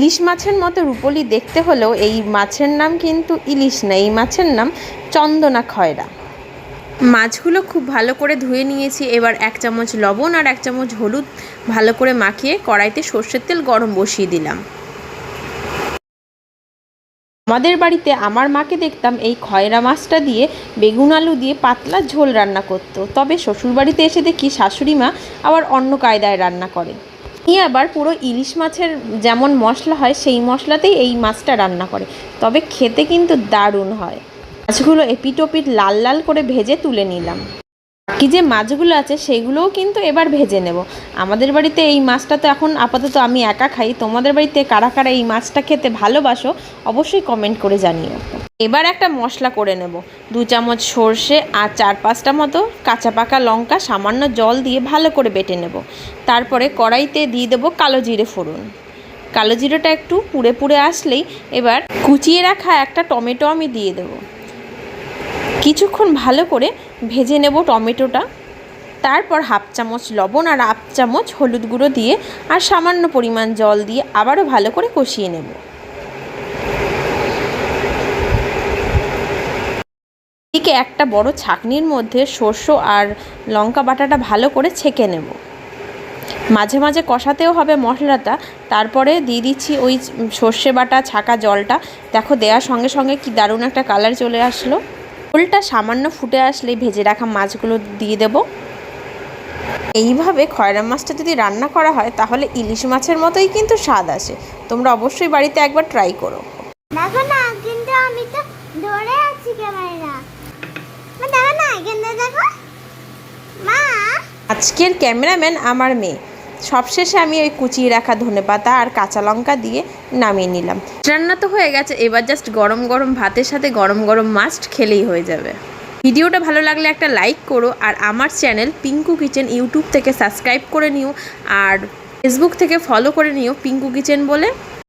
ইলিশ মাছের মতো রূপোলি দেখতে হলেও এই মাছের নাম কিন্তু ইলিশ না, এই মাছের নাম চন্দনা খয়রা। মাছগুলো খুব ভালো করে ধুয়ে নিয়েছি। এবার 1 চামচ লবণ আর 1 চামচ হলুদ ভালো করে মাখিয়ে কড়াইতে সর্ষের তেল গরম বসিয়ে দিলাম। আমাদের বাড়িতে আমার মাকে দেখতাম এই খয়রা মাছটা দিয়ে বেগুন আলু দিয়ে পাতলা ঝোল রান্না করতো, তবে শ্বশুরবাড়িতে এসে দেখি শাশুড়ি মা আবার অন্য কায়দায় রান্না করে। নিয়ে আবার পুরো ইলিশ মাছের যেমন মশলা হয় সেই মশলাতেই এই মাছটা রান্না করে, তবে খেতে কিন্তু দারুণ হয়। মাছগুলো এপিট ওপিট লাল লাল করে ভেজে তুলে নিলাম। বাকি যে মাছগুলো আছে সেগুলোও কিন্তু এবার ভেজে নেব। আমাদের বাড়িতে এই মাছটা তো এখন আপাতত আমি একা খাই, তোমাদের বাড়িতে কারা কারা এই মাছটা খেতে ভালোবাসো অবশ্যই কমেন্ট করে জানিও। এবার একটা মশলা করে নেব। 2 চামচ সর্ষে আর 4-5টা মতো কাঁচা পাকা লঙ্কা সামান্য জল দিয়ে ভালো করে বেটে নেব। তারপরে কড়াইতে দিয়ে দেবো কালো জিরে ফোড়ন। কালো জিরেটা একটু পুড়ে পুড়ে আসলেই এবার কুচিয়ে রাখা একটা টমেটো আমি দিয়ে দেবো। কিছুক্ষণ ভালো করে ভেজে নেব টমেটোটা। তারপর 1/2 চামচ লবণ আর 1/2 চামচ হলুদ গুঁড়ো দিয়ে আর সামান্য পরিমাণ জল দিয়ে আবারও ভালো করে কষিয়ে নেব। এদিকে একটা বড় ছাঁকনির মধ্যে সরষে আর লঙ্কা বাটাটা ভালো করে ছেঁকে নেব। মাঝে মাঝে কষাতেও হবে মশলাটা। তারপরে দিয়ে দিচ্ছি ওই সর্ষে বাটা ছাঁকা জলটা। দেখো দেওয়ার সঙ্গে সঙ্গে কি দারুণ একটা কালার চলে আসলো। ঝোলটা সামান্য ফুটে আসলে ভেজে রাখা মাছগুলো দিয়ে দেব। এইভাবে খয়রা মাছটা যদি রান্না করা হয় তাহলে ইলিশ মাছের মতোই কিন্তু স্বাদ আসে। তোমরা অবশ্যই বাড়িতে একবার ট্রাই করো। দেখো না, কিন্তু আমি তো ধরে আছি ক্যামেরা। মা দেখো না, এখানে দেখো মা। আজকের ক্যামেরাম্যান আমার মেয়ে। সবশেষে আমি ওই কুচিয়ে রাখা ধনেপাতা আর কাঁচা লঙ্কা দিয়ে নামিয়ে নিলাম। রান্না তো হয়ে গেছে, এবার জাস্ট গরম গরম ভাতের সাথে গরম গরম মাছ খেলেই হয়ে যাবে। ভিডিওটা ভালো লাগলে একটা লাইক করো, আর আমার চ্যানেল পিঙ্কু কিচেন ইউটিউব থেকে সাবস্ক্রাইব করে নিও, আর ফেসবুক থেকে ফলো করে নিও পিঙ্কু কিচেন বলে।